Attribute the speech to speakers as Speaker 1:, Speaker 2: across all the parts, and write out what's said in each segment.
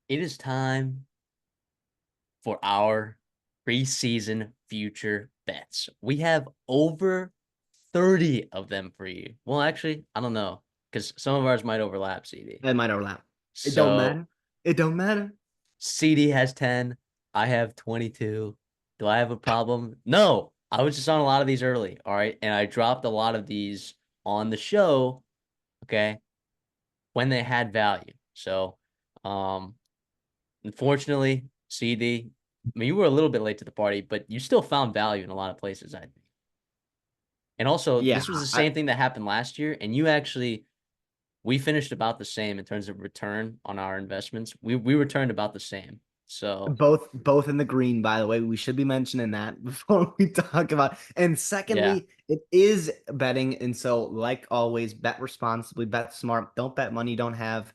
Speaker 1: It is time for our preseason future bets. We have over 30 of them for you. Well, actually, I don't know because some of ours might overlap, CD.
Speaker 2: It might overlap. It don't
Speaker 1: So
Speaker 2: matter. It don't matter.
Speaker 1: CD has 10. I have 22. Do I have a problem? No. I was just on a lot of these early. All right. And I dropped a lot of these on the show. Okay. When they had value. So, um, unfortunately, CD, I mean, you were a little bit late to the party, but you still found value in a lot of places, I think. And also,
Speaker 2: Yeah,
Speaker 1: this was the
Speaker 2: I,
Speaker 1: same thing that happened last year, and we finished about the same in terms of return on our investments. We returned about the same. So
Speaker 2: both in the green, by the way. We should be mentioning that before we talk about. And
Speaker 1: yeah,
Speaker 2: secondly, it is betting, and so like always, bet responsibly, bet smart. Don't bet money you don't have.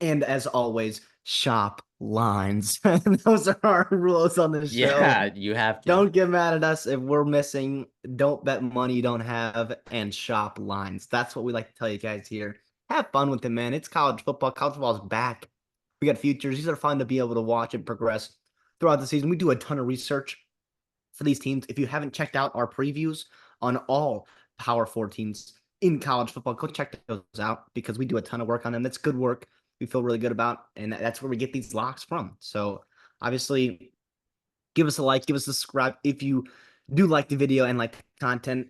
Speaker 2: And as always, shop lines. Those are our rules on the show.
Speaker 1: yeah, you have to.
Speaker 2: Don't get mad at us if we're missing. Don't bet money you don't have and shop lines. That's what we like to tell you guys here. Have fun with it, man. It's college football. College football is back. We got futures. These are fun to be able to watch and progress throughout the season. We do a ton of research for these teams. If you haven't checked out our previews on all Power Four teams in college football, go check those out because we do a ton of work on them. That's good work. We feel really good about, and that's where we get these locks from. So obviously, give us a like, give us a subscribe if you do like the video and like the content.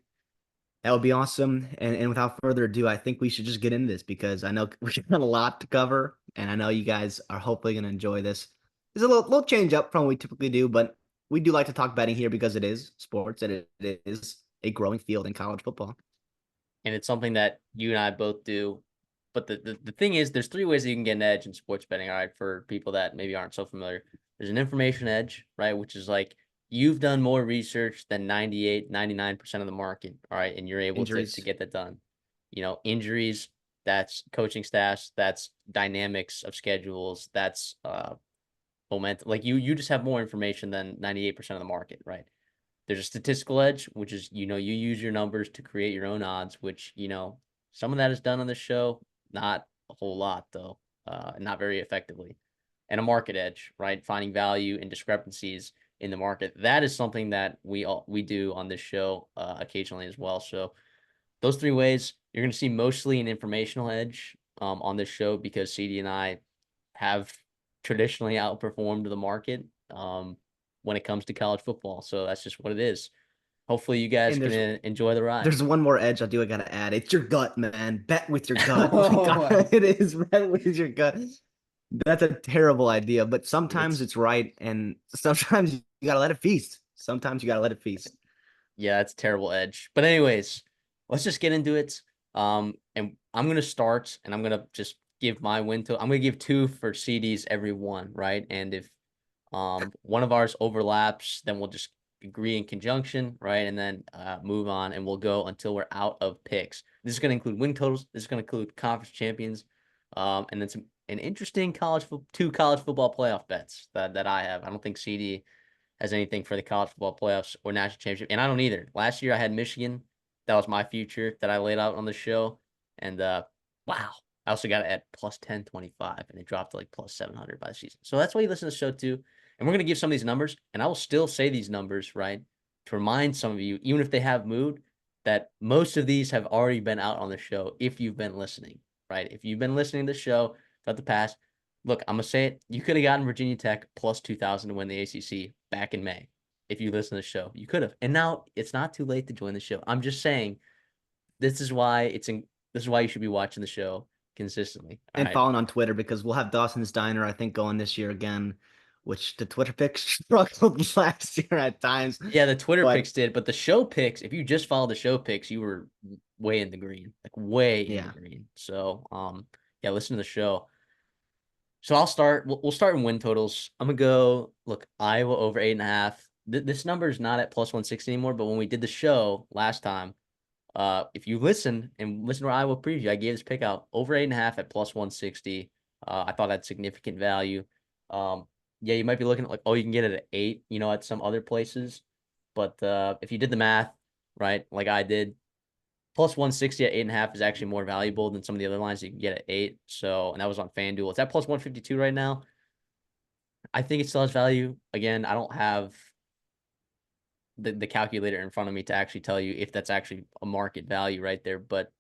Speaker 2: That would be awesome. And without further ado, I think we should just get into this because I know we got a lot to cover, and I know you guys are hopefully going to enjoy this. It's a little change up from what we typically do, but we do like to talk betting here because it is sports and it is a growing field in college football.
Speaker 1: And it's something that you and I both do. But the thing is, there's three ways that you can get an edge in sports betting. All right, for people that maybe aren't so familiar, there's an information edge, right, which is like you've done more research than 98, 99% of the market, all right, and you're able to
Speaker 2: Injuries.
Speaker 1: get that done. Injuries, that's coaching staffs, that's dynamics of schedules, that's momentum. Like you just have more information than 98% of the market, right? There's a statistical edge, which is, you use your numbers to create your own odds, which, some of that is done on the show, not a whole lot though, not very effectively. And a market edge, right? Finding value and discrepancies in the market. That is something that we do on this show occasionally as well. So those three ways, you're going to see mostly an informational edge on this show because CD and I have traditionally outperformed the market when it comes to college football. So that's just what it is. Hopefully, you guys
Speaker 2: And
Speaker 1: can enjoy the ride.
Speaker 2: there's one more edge I gotta add. It's your gut, man. Bet with your gut.
Speaker 1: Oh,
Speaker 2: Like it is bet with your gut. That's a terrible idea, but sometimes
Speaker 1: it's
Speaker 2: it's right, and sometimes you gotta let it feast. Sometimes you gotta let it feast.
Speaker 1: yeah, it's a terrible edge. But anyways, let's just get into it. And I'm gonna start, and I'm gonna just give my win to. I'm gonna give two for CDs every one, right? And if one of ours overlaps, then we'll just agree in conjunction, right? And then move on, and we'll go until we're out of picks. This is gonna include win totals. This is gonna include conference champions, and then an interesting two college football playoff bets that I have. I don't think CD has anything for the college football playoffs or national championship, and I don't either. Last year I had Michigan. That was my future that I laid out on the show, and wow, I also got it at plus 1025, and it dropped to like plus 700 by the season. So that's why you listen to the show too. And we're gonna give some of these numbers, and I will still say these numbers right to remind some of you, even if they have moved, that most of these have already been out on the show if you've been listening, right? If you've been listening to the show throughout the past, look, I'm gonna say it. You could have gotten Virginia Tech plus 2,000 to win the ACC back in May if you listen to the show. You could have, and now it's not too late to join the show. I'm just saying this is why this is why you should be watching the show consistently. All
Speaker 2: And
Speaker 1: right.
Speaker 2: following on Twitter because we'll have Dawson's Diner, I think, going this year again, which the Twitter picks struggled last year at times.
Speaker 1: Yeah, the Twitter
Speaker 2: But
Speaker 1: picks did, but the show picks, if you just follow the show picks, you were way in the green, like way in the
Speaker 2: yeah,
Speaker 1: green. So, yeah, listen to the show. So I'll start. We'll start in win totals. I'm gonna go. Look, Iowa over 8.5. This number is not at plus 160 anymore. But when we did the show last time, if you listen to our Iowa preview, I gave this pick out over 8.5 at plus 160. I thought that's significant value. Yeah, you might be looking at like, oh, you can get it at 8, at some other places. But if you did the math, right, like I did, plus 160 at 8.5 is actually more valuable than some of the other lines you can get at 8. So, and that was on FanDuel. It's at plus 152 right now. I think it still has value. Again, I don't have the calculator in front of me to actually tell you if that's actually a market value right there. But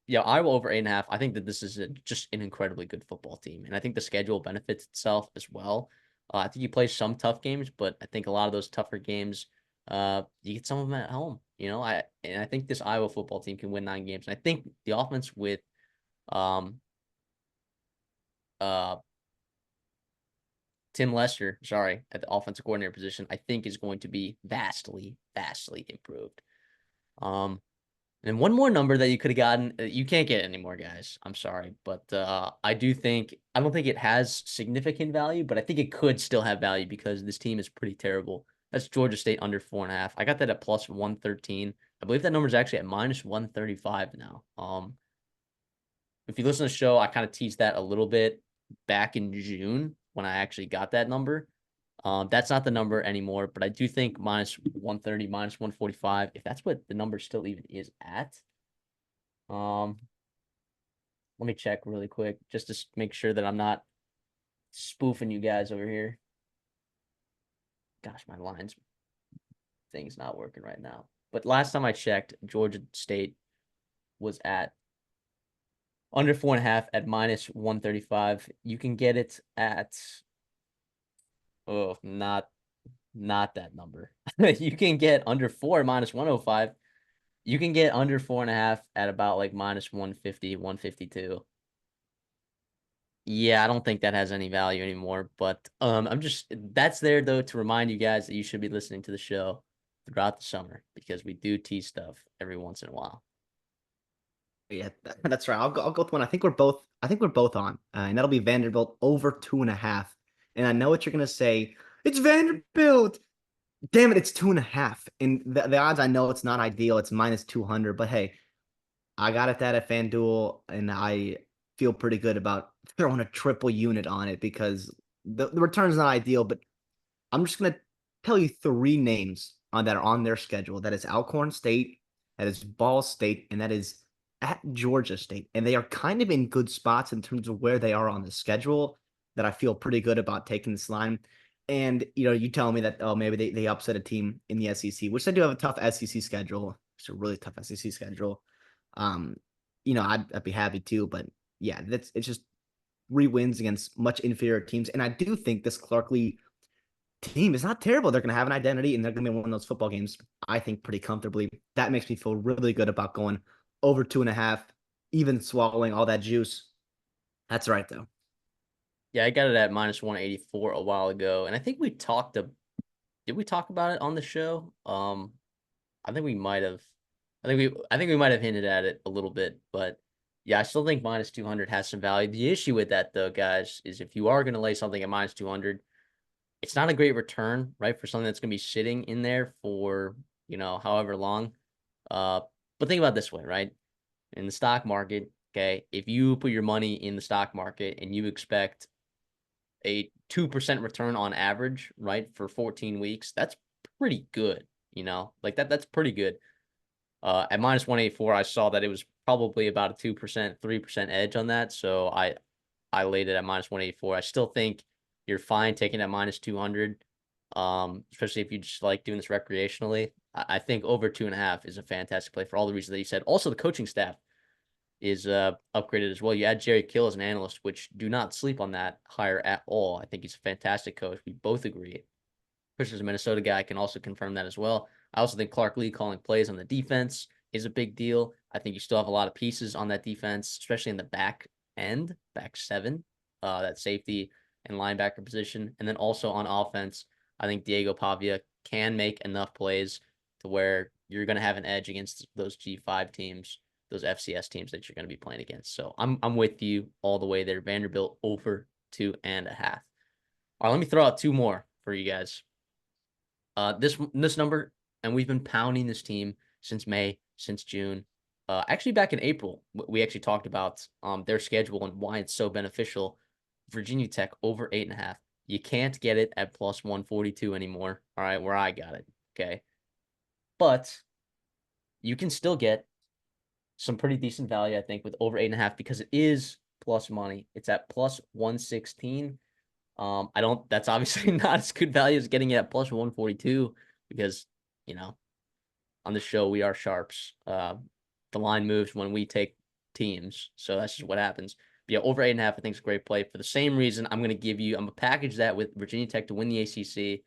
Speaker 1: yeah, Iowa over 8.5. I think that this is just an incredibly good football team, and I think the schedule benefits itself as well. I think you play some tough games, but I think a lot of those tougher games, you get some of them at home. I think this Iowa football team can win 9 games. And I think the offense with um uh Tim Lester, sorry, at the offensive coordinator position, I think is going to be vastly, vastly improved. Um, and one more number that you could have gotten, you can't get anymore, guys. I'm sorry, but I don't think it has significant value, but I think it could still have value because this team is pretty terrible. That's Georgia State under 4.5. I got that at plus 113. I believe that number is actually at minus 135 now. If you listen to the show, I kind of teased that a little bit back in June when I actually got that number. That's not the number anymore, but I do think minus 130, minus 145, if that's what the number still even is at. Um, Let me check really quick just to make sure that I'm not spoofing you guys over here. Gosh, my lines thing's not working right now. But last time I checked, Georgia State was at under 4.5 at minus 135. You can get it at oh, not that number. You can get under 4 minus 105. You can get under 4.5 at about like minus 150, 152. Yeah, I don't think that has any value anymore. But I'm just that's there though to remind you guys that you should be listening to the show throughout the summer because we do tease stuff every once in a while.
Speaker 2: Yeah, that's right. I'll go with one. I think we're both on, and that'll be Vanderbilt over 2.5. And I know what you're gonna say. It's Vanderbilt. Damn it, it's 2.5. And the odds, I know it's not ideal. It's minus 200, but hey, I got it that at FanDuel, and I feel pretty good about throwing a triple unit on it because the return's not ideal, but I'm just gonna tell you three names that are on their schedule. That is Alcorn State, that is Ball State, and that is at Georgia State. And they are kind of in good spots in terms of where they are on the schedule. That I feel pretty good about taking this line. And you tell me that maybe they upset a team in the SEC, which they do have a tough SEC schedule. It's a really tough SEC schedule. Um, I'd be happy too, but yeah, it's just 3 wins against much inferior teams. And I do think this Clark Lee team is not terrible. They're going to have an identity and they're going to be one of those football games, I think, pretty comfortably. That makes me feel really good about going over 2.5, even swallowing all that juice. That's right, though.
Speaker 1: Yeah, I got it at minus 184 a while ago, and I think we talked. Did we talk about it on the show? I think we might have. I think we might have hinted at it a little bit, but yeah, I still think minus 200 has some value. The issue with that though, guys, is if you are going to lay something at minus 200, it's not a great return, right, for something that's going to be sitting in there for, however long. Uh, but think about it this way, right? In the stock market, okay, if you put your money in the stock market and you expect a 2% return on average, right, for 14 weeks, that's pretty good, like that's pretty good. At minus 184, I saw that it was probably about a 2%, 3% edge on that. So I laid it at minus 184. I still think you're fine taking at minus 200, especially if you just like doing this recreationally. I think over 2.5 is a fantastic play for all the reasons that you said. Also, the coaching staff is upgraded as well. You add Jerry Kill as an analyst, which do not sleep on that hire at all. I think he's a fantastic coach. We both agree. Chris is a Minnesota guy, can also confirm that as well. I also think Clark Lee calling plays on the defense is a big deal. I think you still have a lot of pieces on that defense, especially in the back end, back seven, that safety and linebacker position. And then also on offense, I think Diego Pavia can make enough plays to where you're going to have an edge against those G5 teams, those FCS teams that you're going to be playing against. So I'm with you all the way there. Vanderbilt over 2.5. All right, let me throw out two more for you guys. This number, and we've been pounding this team since May, since June. Actually, back in April, we actually talked about their schedule and why it's so beneficial. Virginia Tech over 8.5. You can't get it at plus 142 anymore. All right, where I got it. Okay, but you can still get some pretty decent value, I think, with over 8.5 because it is plus money. It's at plus 116. I don't. That's obviously not as good value as getting it at plus 142 because you know on the show we are sharps. The line moves when we take teams, so that's just what happens. But yeah, over 8.5, I think is a great play. For the same reason, I'm gonna package that with Virginia Tech to win the ACC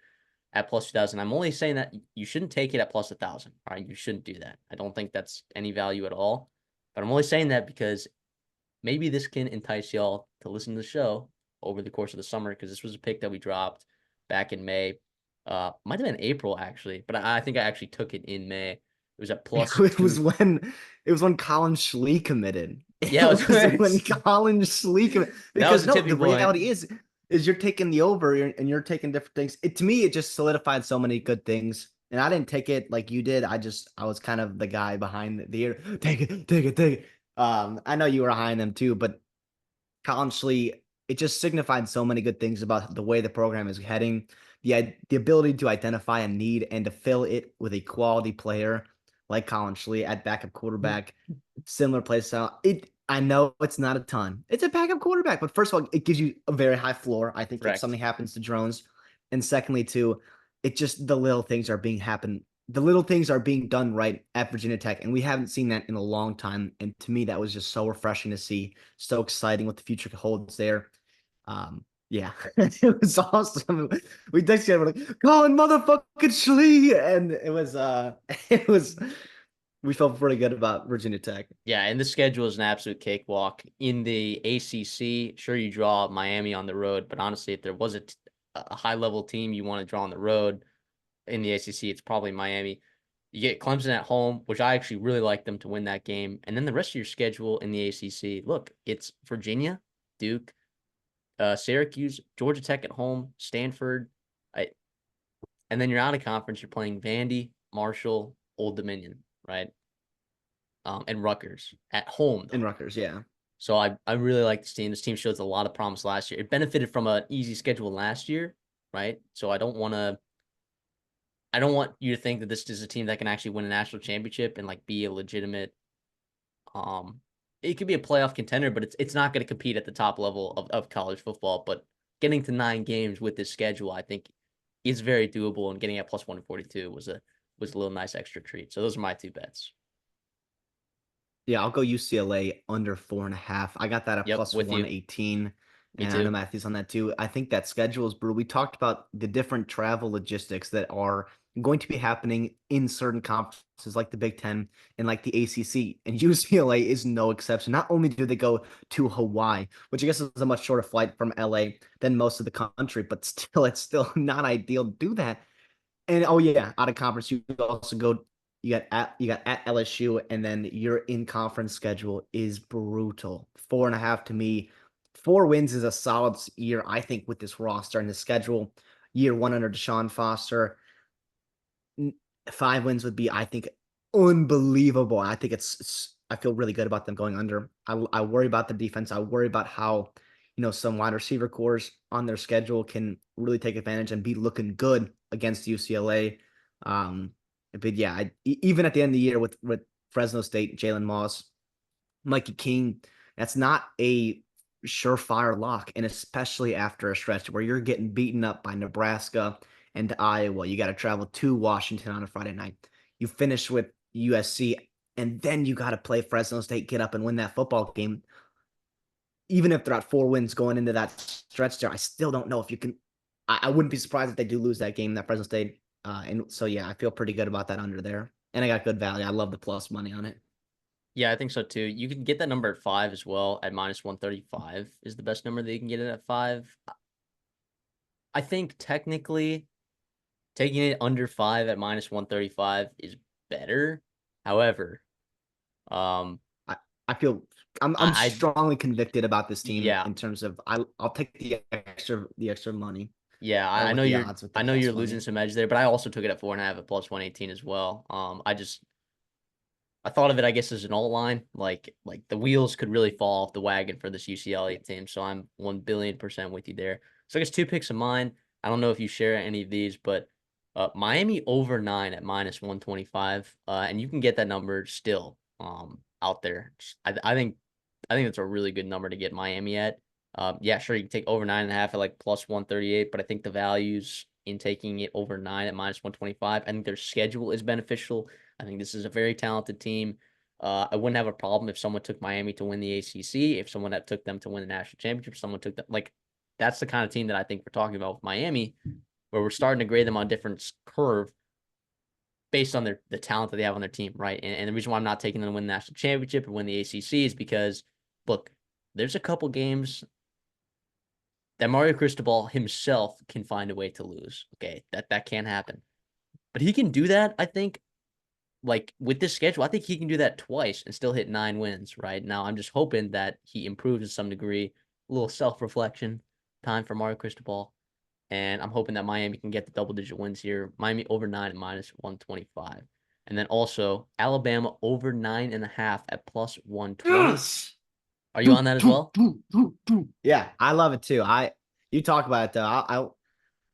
Speaker 1: at plus 2,000. I'm only saying that you shouldn't take it at plus 1,000. All right, you shouldn't do that. I don't think that's any value at all. But I'm only saying that because maybe this can entice y'all to listen to the show over the course of the summer because this was a pick that we dropped back in May. Might have been April actually, but I think I actually took it in May. It was at plus
Speaker 2: It
Speaker 1: two.
Speaker 2: was when it was when Colin Schlee committed. It
Speaker 1: Yeah, it
Speaker 2: was when
Speaker 1: was,
Speaker 2: Colin Schlee committed.
Speaker 1: that was
Speaker 2: Because
Speaker 1: the
Speaker 2: no, the
Speaker 1: tipping point.
Speaker 2: reality is you're taking the over and you're taking different things. To me, it just solidified so many good things. And I didn't take it like you did. I was kind of the guy behind the ear. Take it, take it, take it. I know you were behind them too, but Constantly, it just signified so many good things about the way the program is heading. The ability to identify a need and to fill it with a quality player like Colin Schlee at backup quarterback, similar play style. I know it's not a ton. It's a backup quarterback, but first of all, it gives you a very high floor. I think if
Speaker 1: Correct.
Speaker 2: something happens to Drones, and secondly, too, it just the little things are being happen. The little things are being done right at Virginia Tech, and we haven't seen that in a long time. And to me, that was just so refreshing to see. So exciting what the future holds there. Yeah, it was awesome. We texted, we're like, Colin motherfucking Schlee, and it was it was we felt pretty good about Virginia Tech.
Speaker 1: Yeah, and the schedule is an absolute cakewalk. In the ACC, sure you draw Miami on the road, but honestly, if there was a high level team you want to draw on the road in the ACC, it's probably Miami. You get Clemson at home, which I actually really like them to win that game. And then the rest of your schedule in the ACC, look, it's Virginia, Duke, Syracuse, Georgia Tech at home, Stanford, I, and then you're out of conference. You're playing Vandy, Marshall, Old Dominion, right? And Rutgers at home
Speaker 2: In
Speaker 1: though.
Speaker 2: Rutgers, yeah.
Speaker 1: So I really like this team. This team shows a lot of promise last year. It benefited from an easy schedule last year, right? So I don't want you to think that this is a team that can actually win a national championship and like be a legitimate um it could be a playoff contender, but it's not going to compete at the top level of college football. But getting to 9 games with this schedule, I think is very doable, and getting at plus 142 was a little nice extra treat. So those are my two bets.
Speaker 2: Yeah, I'll go UCLA under 4.5. I got that at
Speaker 1: Yep,
Speaker 2: plus
Speaker 1: with you.
Speaker 2: 118.
Speaker 1: Me
Speaker 2: And I know
Speaker 1: too.
Speaker 2: Matthew's on that too. I think that schedule is brutal. We talked about the different travel logistics that are going to be happening in certain conferences like the Big Ten and like the ACC. And UCLA is no exception. Not only do they go to Hawaii, which I guess is a much shorter flight from LA than most of the country, but still, it's still not ideal to do that. And oh yeah, out of conference, you also go. You got at LSU, and then your in conference schedule is brutal. 4.5 to me. 4 wins is a solid year, I think, with this roster and the schedule. Year one under Deshaun Foster. 5 wins would be, I think, unbelievable. I think I feel really good about them going under. I worry about the defense. I worry about how, some wide receiver cores on their schedule can really take advantage and be looking good against UCLA. But yeah, even at the end of the year with Fresno State, Jalen Moss, Mikey King, that's not a surefire lock. And especially after a stretch where you're getting beaten up by Nebraska and Iowa, you got to travel to Washington on a Friday night. You finish with USC, and then you got to play Fresno State, get up and win that football game. Even if they're at 4 wins going into that stretch there, I still don't know if you can. I wouldn't be surprised if they do lose that game, that Fresno State. And so, yeah, I feel pretty good about that under there. And I got good value. I love the plus money on it.
Speaker 1: Yeah, I think so too. You can get that number at 5 as well. At minus 135 is the best number that you can get it at 5. I think technically taking it under 5 at minus 135 is better. However, um,
Speaker 2: I, I feel I'm
Speaker 1: I
Speaker 2: strongly convicted about this team
Speaker 1: yeah,
Speaker 2: in terms of I'll take the extra money
Speaker 1: yeah.
Speaker 2: or with the odds with the
Speaker 1: I know you're
Speaker 2: plus
Speaker 1: losing
Speaker 2: money.
Speaker 1: some edge there, but I also took it at 4.5 at plus 118 as well. I thought of it, I guess, as an alt line. Like the wheels could really fall off the wagon for this UCLA team. So I'm 1 billion% with you there. So I guess two picks of mine. I don't know if you share any of these, but Miami over 9 at minus 125. And you can get that number still out there. I think that's a really good number to get Miami at. Yeah, sure, you can take over 9.5 at like plus 138, but I think the values in taking it over 9 at minus 125. I think their schedule is beneficial. I think this is a very talented team. I wouldn't have a problem if someone took Miami to win the ACC, if someone that took them to win the national championship, someone took them. Like, that's the kind of team that I think we're talking about with Miami, where we're starting to grade them on a different curve based on the talent that they have on their team, right? And the reason why I'm not taking them to win the national championship or win the ACC is because, look, there's a couple games that Mario Cristobal himself can find a way to lose. Okay, that can't happen, but he can do that. I think, like with this schedule, I think he can do that twice and still hit 9 wins. Right now, I'm just hoping that he improves to some degree. A little self reflection time for Mario Cristobal, and I'm hoping that Miami can get the double digit wins here. Miami over 9 at minus 125, and then also Alabama over 9.5 at plus 120.
Speaker 2: Yes.
Speaker 1: Are you on that as well?
Speaker 2: Yeah, I love it too. You talk about it though.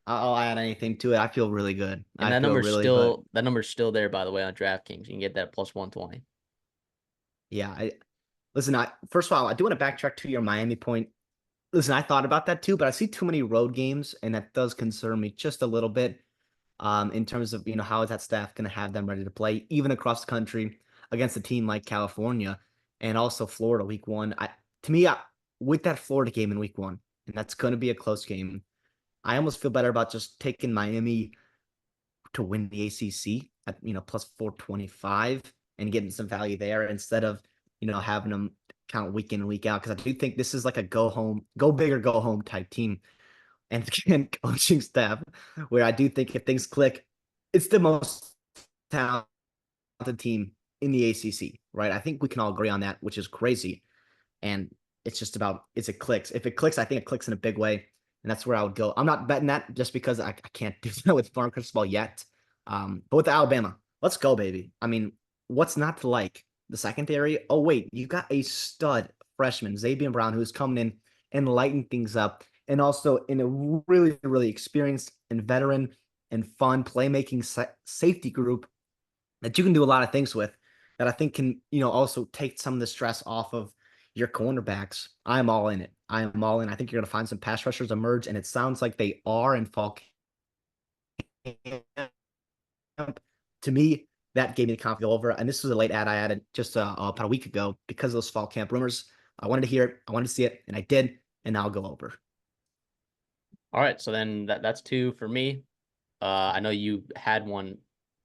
Speaker 2: I'll add anything to it. I feel really good.
Speaker 1: And
Speaker 2: I feel really, but
Speaker 1: that number's still there, by the way, on DraftKings. You can get that plus 120.
Speaker 2: yeah. Listen. First of all, I do want to backtrack to your Miami point. Listen, I thought about that too, but I see too many road games, and that does concern me just a little bit. In terms of how is that staff going to have them ready to play, even across the country against a team like California and also Florida week one. To me, with that Florida game in week one, and that's going to be a close game. I almost feel better about just taking Miami to win the ACC at plus 425 and getting some value there instead of having them count week in and week out, because I do think this is like a go home, go big or go home type team and coaching staff, where I do think if things click, it's the most talented team in the ACC, right? I think we can all agree on that, which is crazy. And it's just about is it clicks. If it clicks, I think it clicks in a big way, and that's where I would go. I'm not betting that just because I can't do that with Farm Crystal Ball yet. But with Alabama, let's go, baby. I mean, what's not to like? The secondary. Oh wait, you got a stud freshman, Xavier Brown, who's coming in and lighting things up, and also in a really, really experienced and veteran and fun playmaking safety group that you can do a lot of things with. That I think can also take some of the stress off of your cornerbacks. I'm all in it. I am all in. I think you're going to find some pass rushers emerge, and it sounds like they are in fall camp. To me, that gave me the confidence to go over. And this was a late ad I added just about a week ago because of those fall camp rumors. I wanted to hear it, I wanted to see it, and I did. And now I'll go over.
Speaker 1: All right, so then that's two for me. I know you had one,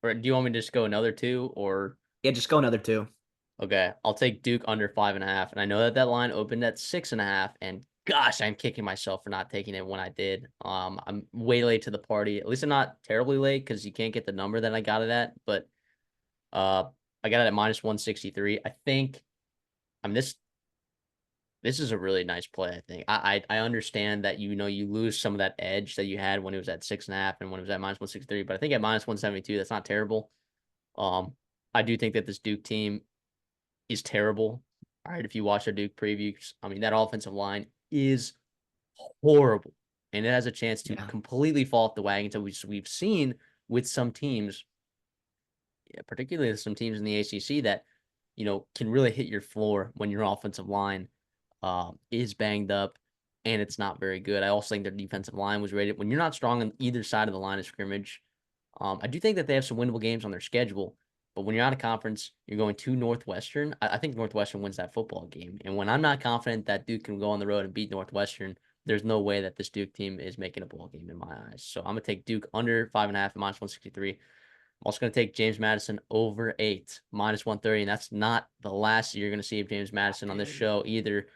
Speaker 1: or do you want me to just go another two? Or
Speaker 2: Yeah, just go another two.
Speaker 1: okay, I'll take Duke under 5.5, and I know that line opened at 6.5, and gosh, I'm kicking myself for not taking it when I did. I'm way late to the party. At least I'm not terribly late because you can't get the number that I got it at, but uh, I got it at minus 163. I think. I mean this is a really nice play. I think I understand that you lose some of that edge that you had when it was at 6.5 and when it was at minus 163, but I think at minus 172 that's not terrible. Um, I do think that this Duke team is terrible. All right, if you watch our Duke previews, I mean that offensive line is horrible, and it has a chance to
Speaker 2: Yeah.
Speaker 1: completely fall off the wagon. So we've seen with some teams, yeah, particularly some teams in the ACC that can really hit your floor when your offensive line is banged up and it's not very good. I also think their defensive line was rated when you're not strong on either side of the line of scrimmage. I do think that they have some winnable games on their schedule, but when you're out of conference, you're going to Northwestern. I think Northwestern wins that football game. And when I'm not confident that Duke can go on the road and beat Northwestern, there's no way that this Duke team is making a bowl game in my eyes. So I'm gonna take Duke under 5.5 minus 163. I'm also going to take James Madison over 8 minus 130, and that's not the last you're going to see of James Madison on this show either.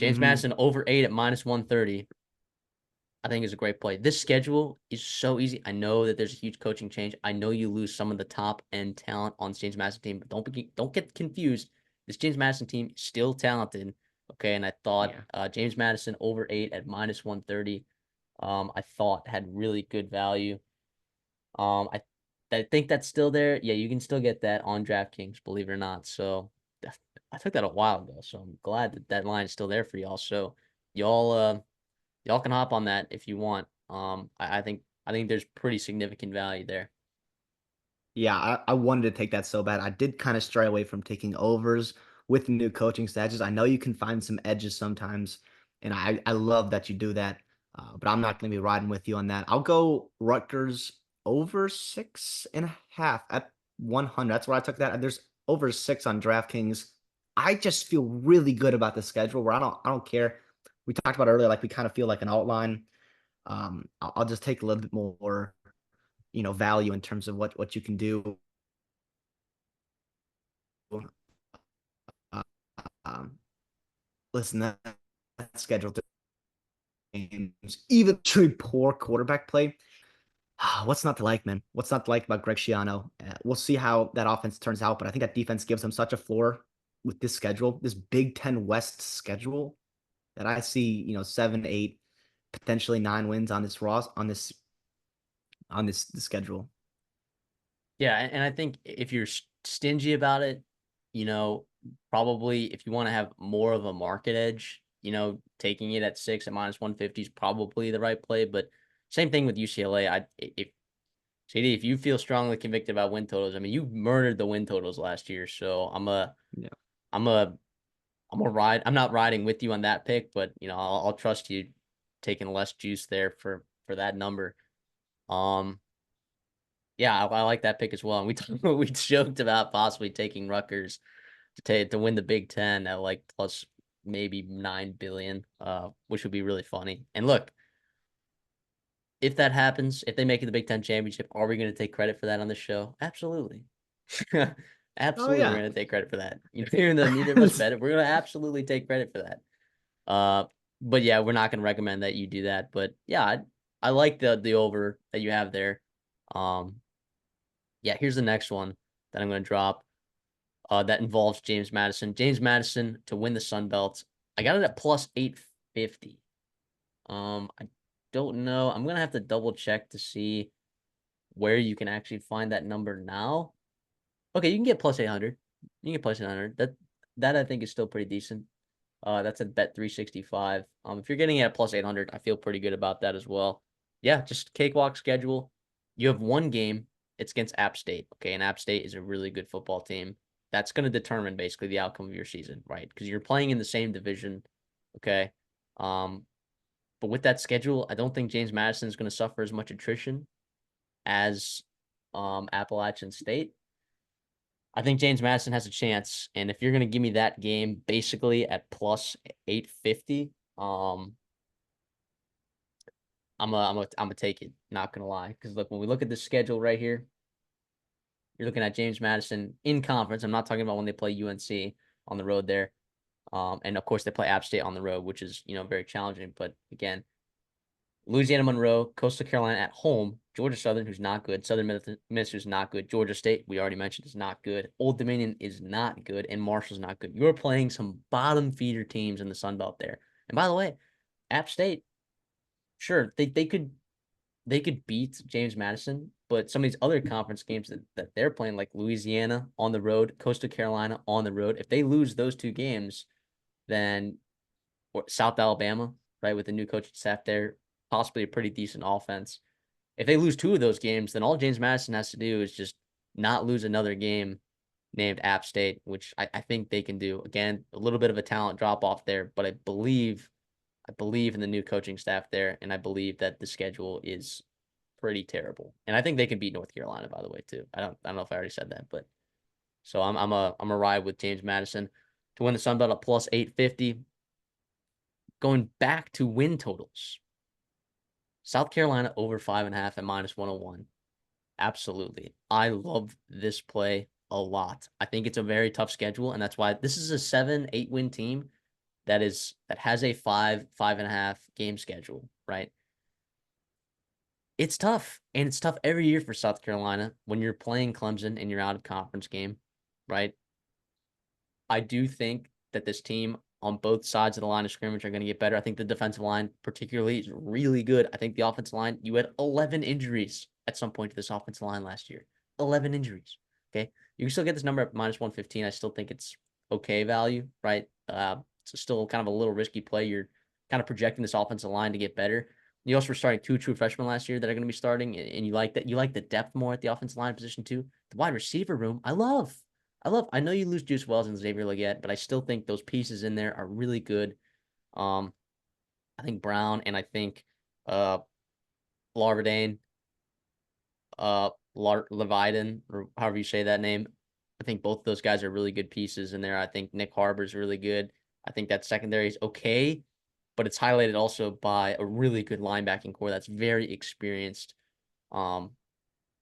Speaker 1: James
Speaker 2: Mm-hmm.
Speaker 1: Madison over 8 at minus 130, I think is a great play. This schedule is so easy. I know that there's a huge coaching change. I know you lose some of the top end talent on this James Madison team, but don't get confused. This James Madison team is still talented. Okay, and I thought
Speaker 2: Yeah.
Speaker 1: James Madison over 8 at minus 130. I thought had really good value. I think that's still there. Yeah, you can still get that on DraftKings, believe it or not. So I took that a while ago, so I'm glad that that line is still there for y'all. So y'all y'all can hop on that if you want. I think there's pretty significant value there.
Speaker 2: Yeah, I wanted to take that so bad. I did kind of stray away from taking overs with the new coaching status. I know you can find some edges sometimes and I love that you do that. But I'm not going to be riding with you on that. I'll go Rutgers over 6.5 at 100. That's where I took that. There's over 6 on DraftKings. I just feel really good about the schedule where I don't care. We talked about earlier, like we kind of feel like an outline. I'll just take a little bit more, value in terms of what you can do. Uh, um, listen, that schedule games, even between poor quarterback play. What's not to like, man? What's not to like about Greg Schiano? We'll see how that offense turns out, but I think that defense gives them such a floor with this schedule, this Big Ten West schedule, that I see, 7, 8, potentially 9 wins on this schedule.
Speaker 1: Yeah, and I think if you're stingy about it, probably if you want to have more of a market edge, taking it at 6 at -150 is probably the right play. But same thing with UCLA. If JD, if you feel strongly convicted about win totals, I mean, you murdered the win totals last year. So
Speaker 2: Yeah.
Speaker 1: I'm a, I'm a ride. I'm not riding with you on that pick, but I'll trust you taking less juice there for that number. Um, yeah, I like that pick as well. And we joked about possibly taking Rutgers to win the Big Ten at like plus maybe 9 billion, which would be really funny. And look, if that happens, if they make it the Big Ten championship, are we going to take credit for that on the show? Absolutely.
Speaker 2: Oh
Speaker 1: Absolutely, we're
Speaker 2: yeah.
Speaker 1: going to take credit for that. Even though neither of us bet it, we're going to absolutely take credit for that. Uh, but yeah, we're not going to recommend that you do that. But yeah, I like the over that you have there. Um, yeah, here's the next one that I'm going to drop. That involves James Madison. James Madison to win the Sun Belt. I got it at plus 850. I don't know. I'm gonna have to double check to see where you can actually find that number now. Okay, you can get plus 800. You can get plus 800. That I think is still pretty decent. That's at bet 365. If you're getting it at plus 800, I feel pretty good about that as well. Yeah, just cakewalk schedule. You have one game. It's against App State. Okay, and App State is a really good football team. That's going to determine basically the outcome of your season, right? Because you're playing in the same division. Okay. Um, but with that schedule, I don't think James Madison is going to suffer as much attrition as Appalachian State. I think James Madison has a chance, and if you're going to give me that game basically at plus 850, I'm gonna take it. Not gonna lie, because look, when we look at the schedule right here, you're looking at James Madison in conference. I'm not talking about when they play UNC on the road there, and of course they play App State on the road, which is very challenging. But again, Louisiana Monroe, Coastal Carolina at home, Georgia Southern, who's not good, Southern Miss, who's not good, Georgia State, we already mentioned, is not good, Old Dominion is not good, and Marshall's not good. You're playing some bottom feeder teams in the Sun Belt there. And by the way, App State, sure, they could beat James Madison, but some of these other conference games that they're playing, like Louisiana on the road, Coastal Carolina on the road, if they lose those two games, then South Alabama, right, with the new coaching staff there, possibly a pretty decent offense. If they lose two of those games, then all James Madison has to do is just not lose another game named App State, which I think they can do. Again, a little bit of a talent drop off there, but I believe in the new coaching staff there, and I believe that the schedule is pretty terrible. And I think they can beat North Carolina, by the way, too. I don't know if I already said that, but so I'm a ride with James Madison to win the Sun Belt at plus 850. Going back to win totals. South Carolina over 5.5 at -101. Absolutely. I love this play a lot. I think it's a very tough schedule, and that's why this is a 7-8 win team that has a 5.5 game schedule, right? It's tough, and it's tough every year for South Carolina when you're playing Clemson and you're out of conference game, right? I do think that this team on both sides of the line of scrimmage are going to get better. I think the defensive line, particularly, is really good. I think the offensive line, you had 11 injuries at some point to this offensive line last year. 11 injuries. Okay. You can still get this number at -115. I still think it's okay value, right? It's still kind of a little risky play. You're kind of projecting this offensive line to get better. You also were starting two true freshmen last year that are going to be starting, and you like that. You like the depth more at the offensive line position too. The wide receiver room, I love. I know you lose Juice Wells and Xavier Legette, but I still think those pieces in there are really good. Um, I think Brown and I think uh Larvadain, Levitan, or however you say that name. I think both of those guys are really good pieces in there. I think Nick Harbor's really good. I think that secondary is okay, but it's highlighted also by a really good linebacking core that's very experienced, um,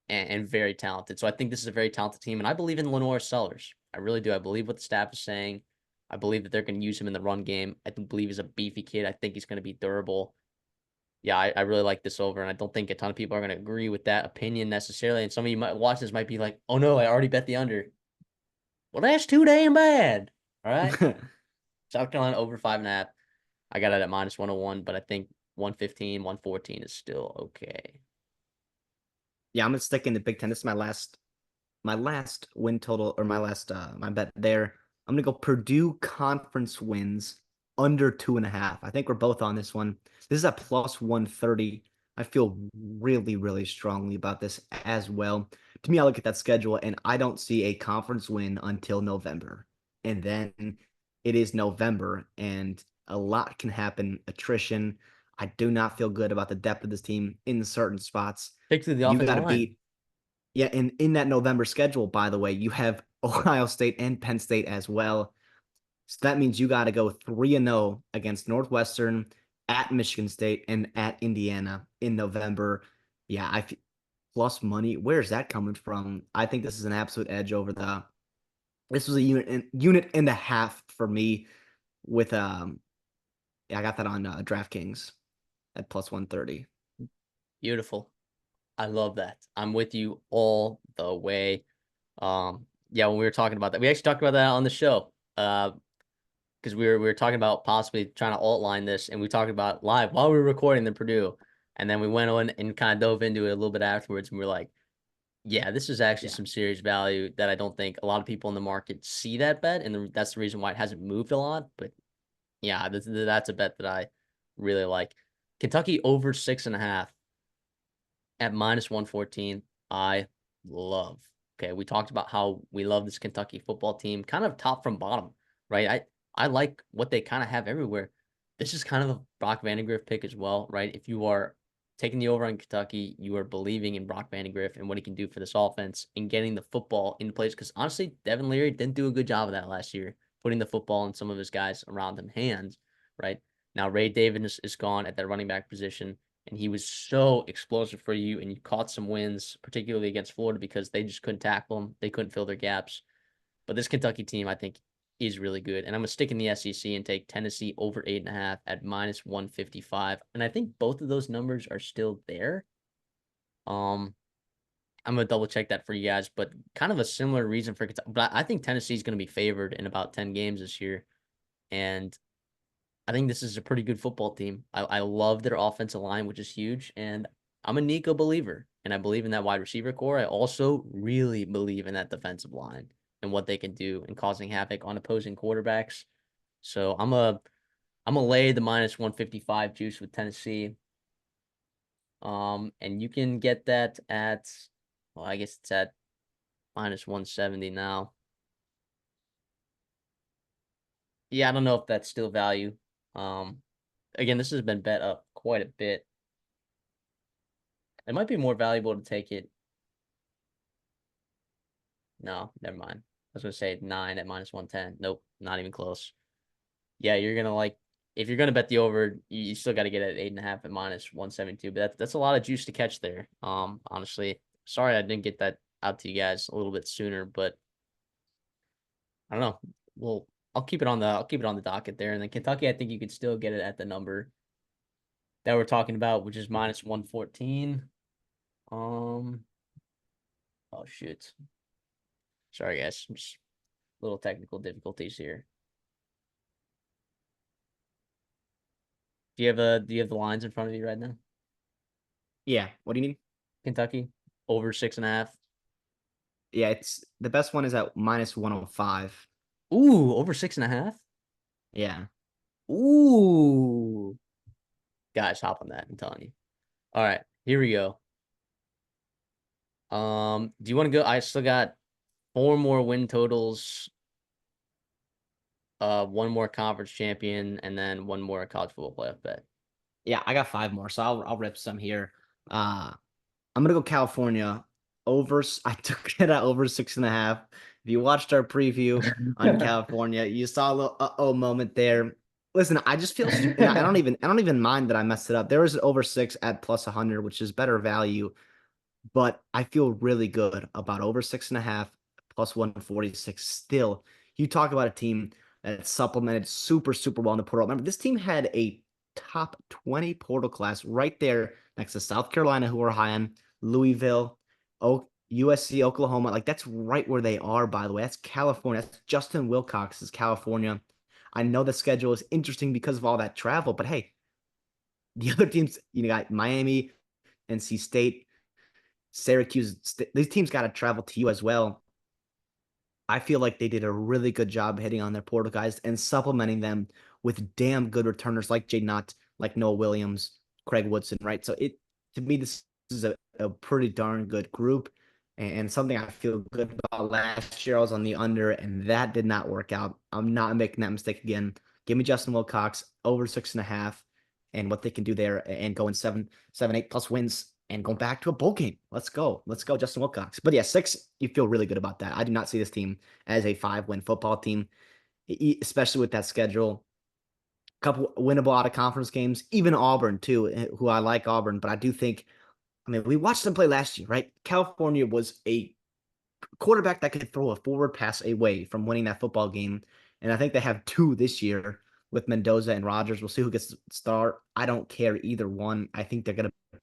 Speaker 1: and very talented. So I think this is a very talented team, and I believe in Lenore Sellers. I really do. I believe what the staff is saying. I believe that they're going to use him in the run game. I believe he's a beefy kid. I think he's going to be durable. Yeah, I really like this over, and I don't think a ton of people are going to agree with that opinion necessarily. And some of you might watch this might be like, "Oh no, I already bet the under." Well, that's too damn bad. All right, South Carolina over 5.5. I got it at -101, but I think 115, 114 is still okay.
Speaker 2: Yeah, I'm gonna stick in the Big Ten. This is my last win total or my last my bet there. I'm gonna go Purdue conference wins under 2.5. I think we're both on this one. This is at +130. I feel really, really strongly about this as well. To me, I look at that schedule and I don't see a conference win until November. And then it is November and a lot can happen. Attrition. I do not feel good about the depth of this team in certain spots.
Speaker 1: Particularly the
Speaker 2: You got
Speaker 1: offensive
Speaker 2: to
Speaker 1: line.
Speaker 2: beat yeah, and in that November schedule, by the way, you have Ohio State and Penn State as well. So that means you got to go 3-0 against Northwestern, at Michigan State, and at Indiana in November. Yeah, plus money. Where's that coming from? I think this is an absolute edge over the. This was a unit and a half for me with yeah, I got that on DraftKings at +130.
Speaker 1: Beautiful. I love that. I'm with you all the way. Yeah, when we were talking about that, we actually talked about that on the show. Because we were talking about possibly trying to outline this, and we talked about live while we were recording the Purdue, and then we went on and kind of dove into it a little bit afterwards, and we are like, yeah, this is actually
Speaker 2: Yeah.
Speaker 1: some serious value that I don't think a lot of people in the market see that bet, and that's the reason why it hasn't moved a lot. But yeah, that's a bet that I really like. Kentucky over 6.5 at -114. I love. Okay, we talked about how we love this Kentucky football team, kind of top from bottom, right? I like what they kind of have everywhere. This is kind of a Brock Vandagriff pick as well, right? If you are taking the over on Kentucky, you are believing in Brock Vandagriff and what he can do for this offense and getting the football into place. Because honestly, Devin Leary didn't do a good job of that last year, putting the football in some of his guys around him hands, right? Now Ray Davis is gone at that running back position, and he was so explosive for you, and you caught some wins, particularly against Florida, because they just couldn't tackle him. They couldn't fill their gaps. But this Kentucky team, I think, is really good. And I'm going to stick in the SEC and take Tennessee over 8.5 at -155. And I think both of those numbers are still there. Um, I'm going to double check that for you guys, but kind of a similar reason for Kentucky. But I think Tennessee is going to be favored in about 10 games this year. And I think this is a pretty good football team. I love their offensive line, which is huge. And I'm a Nico believer, and I believe in that wide receiver core. I also really believe in that defensive line and what they can do in causing havoc on opposing quarterbacks. So I'm a lay the -155 juice with Tennessee. And you can get that at, well, I guess it's at -170 now. Yeah, I don't know if that's still value. Um, Again, this has been bet up quite a bit. It might be more valuable to take it. No, never mind. I was gonna say 9 at -110. Nope, not even close. Yeah, you're gonna like if you're gonna bet the over, you still got to get it at 8.5 at -172. But that's a lot of juice to catch there. Honestly, sorry I didn't get that out to you guys a little bit sooner, but I don't know. Well, I'll keep it on the docket there. And then Kentucky, I think you could still get it at the number that we're talking about, which is -114. Um, oh shoot. Sorry guys, just little technical difficulties here. Do you have the lines in front of you right now?
Speaker 2: Yeah. What do you need?
Speaker 1: Kentucky over 6.5.
Speaker 2: Yeah, it's the best one is at -105.
Speaker 1: Ooh, over 6.5.
Speaker 2: Yeah.
Speaker 1: Ooh, guys, hop on that. I'm telling you. All right, here we go. Do you want to go? I still got four more win totals, one more conference champion, and then one more college football playoff bet.
Speaker 2: Yeah, I got five more, so I'll rip some here. Uh, I'm gonna go California over. I took it at over 6.5. If you watched our preview on California, you saw a little uh-oh moment there. Listen, I just feel, and I don't even mind that I messed it up. There was an over 6 at plus 100, which is better value, but I feel really good about over 6.5 plus 146. Still, you talk about a team that supplemented super well in the portal. Remember, this team had a top 20 portal class right there next to South Carolina, who are high on Louisville, USC, Oklahoma. Like, that's right where they are, by the way. That's California. That's Justin Wilcox's California. I know the schedule is interesting because of all that travel, but hey, the other teams, you got Miami, NC State, Syracuse. These teams got to travel to you as well. I feel like they did a really good job hitting on their portal guys and supplementing them with damn good returners like Jay Knott, like Noah Williams, Craig Woodson, right? So it to me, this is a pretty darn good group and something I feel good about. Last year I was on the under and that did not work out. I'm not making that mistake again. Give me Justin Wilcox over 6.5 and what they can do there and going 8 plus wins and going back to a bowl game. Let's go. Let's go, Justin Wilcox. But yeah, 6, you feel really good about that. I do not see this team as a 5-win football team, especially with that schedule. A couple winnable out of conference games, even Auburn, too, who I like Auburn, but I do think, I mean, we watched them play last year, right? California was a quarterback that could throw a forward pass away from winning that football game. And I think they have two this year with Mendoza and Rogers. We'll see who gets the start. I don't care either one. I think they're going to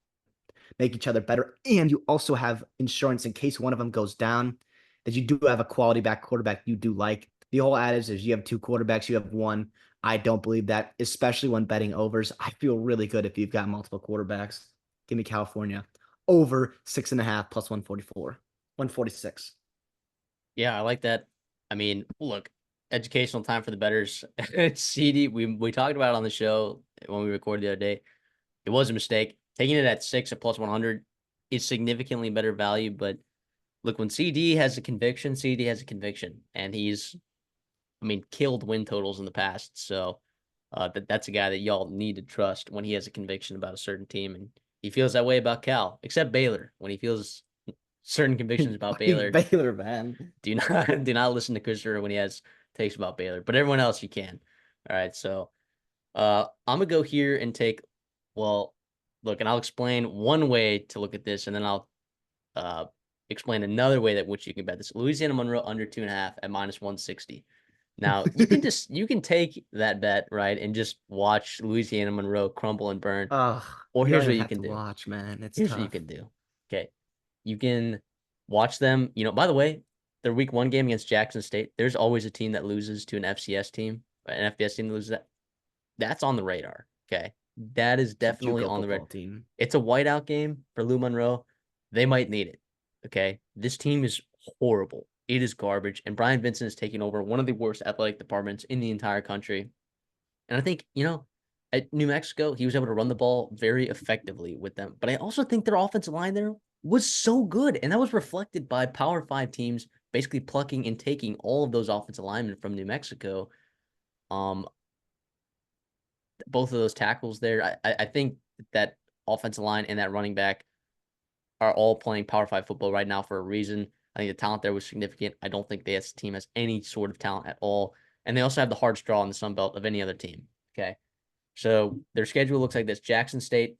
Speaker 2: make each other better. And you also have insurance in case one of them goes down, that you do have a quality back quarterback you do like. The whole adage is you have two quarterbacks, you have one. I don't believe that, especially when betting overs. I feel really good if you've got multiple quarterbacks. Give me California over 6.5 plus 144, 146.
Speaker 1: Yeah, I like that. I mean, look, educational time for the betters. It's CD. We talked about it on the show when we recorded the other day. It was a mistake. Taking it at 6 at plus 100 is significantly better value. But look, when CD has a conviction, CD has a conviction, and he's, I mean, killed win totals in the past. So that's a guy that y'all need to trust when he has a conviction about a certain team, and he feels that way about Cal, except Baylor. When he feels certain convictions about
Speaker 2: Fucking
Speaker 1: Baylor,
Speaker 2: Baylor, man.
Speaker 1: do not listen to Christopher when he has takes about Baylor, but everyone else you can. All right, so I'm gonna go here and take. Well, look, and I'll explain one way to look at this, and then I'll uh explain another way that which you can bet this. Louisiana Monroe under 2.5 at minus 160. Now you can take that bet, right, and just watch Louisiana Monroe crumble and burn.
Speaker 2: Oh,
Speaker 1: Or
Speaker 2: you don't
Speaker 1: here's
Speaker 2: even
Speaker 1: what you
Speaker 2: have
Speaker 1: can
Speaker 2: to
Speaker 1: do.
Speaker 2: watch, man. It's
Speaker 1: Here's what you
Speaker 2: tough.
Speaker 1: can do. Okay. You can watch them. By the way, their week one game against Jackson State, there's always a team that loses to an FCS team, an FBS team that loses that. That's on the radar. Okay. That is
Speaker 2: It's a
Speaker 1: definitely
Speaker 2: JUCO
Speaker 1: on the radar.
Speaker 2: football team.
Speaker 1: It's a whiteout game for Lou Monroe. They might need it. Okay. This team is horrible. It is garbage. And Brian Vincent is taking over one of the worst athletic departments in the entire country. And I think, at New Mexico, he was able to run the ball very effectively with them. But I also think their offensive line there was so good. And that was reflected by Power Five teams basically plucking and taking all of those offensive linemen from New Mexico. Um, both of those tackles there, I think that offensive line and that running back are all playing Power Five football right now for a reason. I think the talent there was significant. I don't think this team has any sort of talent at all. And they also have the hardest draw in the Sun Belt of any other team. Okay. So their schedule looks like this: Jackson State.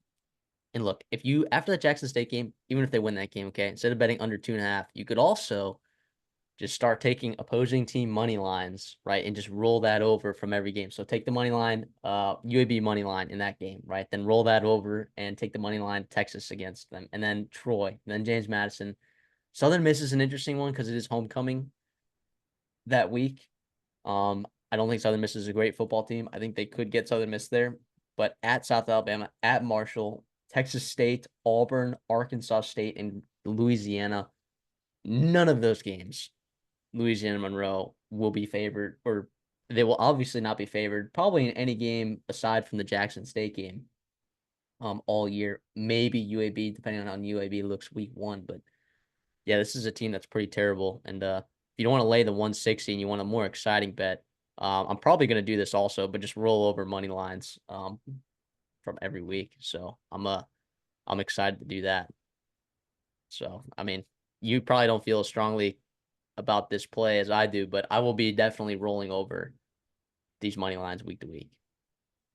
Speaker 1: And look, if you after that Jackson State game, even if they win that game, okay, instead of betting under 2.5, you could also just start taking opposing team money lines, right, and just roll that over from every game. So take the money line, UAB money line in that game, right? Then roll that over and take the money line Texas against them, and then Troy, and then James Madison. Southern Miss is an interesting one because it is homecoming that week. I don't think Southern Miss is a great football team. I think they could get Southern Miss there, but at South Alabama, at Marshall, Texas State, Auburn, Arkansas State, and Louisiana, none of those games, Louisiana Monroe will be favored, or they will obviously not be favored, probably in any game aside from the Jackson State game, all year. Maybe UAB, depending on how UAB looks week one, but yeah, this is a team that's pretty terrible. And if you don't want to lay the 160 and you want a more exciting bet, I'm probably going to do this also, but just roll over money lines. from every week. So I'm excited to do that. So I mean, you probably don't feel as strongly about this play as I do, but I will be definitely rolling over these money lines week to week.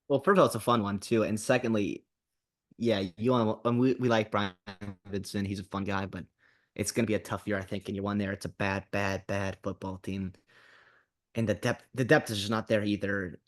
Speaker 2: Well, first of all, it's a fun one too, and secondly, yeah, you want we like Brian Vincent. He's a fun guy, but it's gonna be a tough year, I think. And you won there. It's a bad, bad, bad football team, and the depth is just not there either.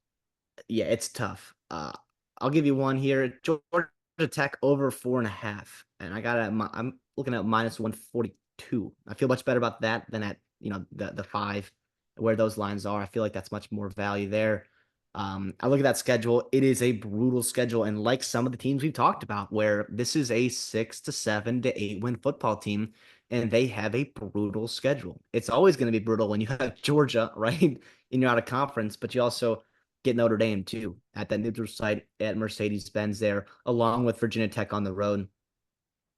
Speaker 2: Yeah, it's tough. I'll give you one here. Georgia Tech over 4.5, and I got I'm looking at -142. I feel much better about that than at the 5, where those lines are. I feel like that's much more value there. I look at that schedule. It is a brutal schedule, and like some of the teams we've talked about, where this is a 6 to 7 to 8 win football team, and they have a brutal schedule. It's always going to be brutal when you have Georgia, right? And you're out of conference, but you also get Notre Dame too at that neutral site at Mercedes-Benz there, along with Virginia Tech on the road,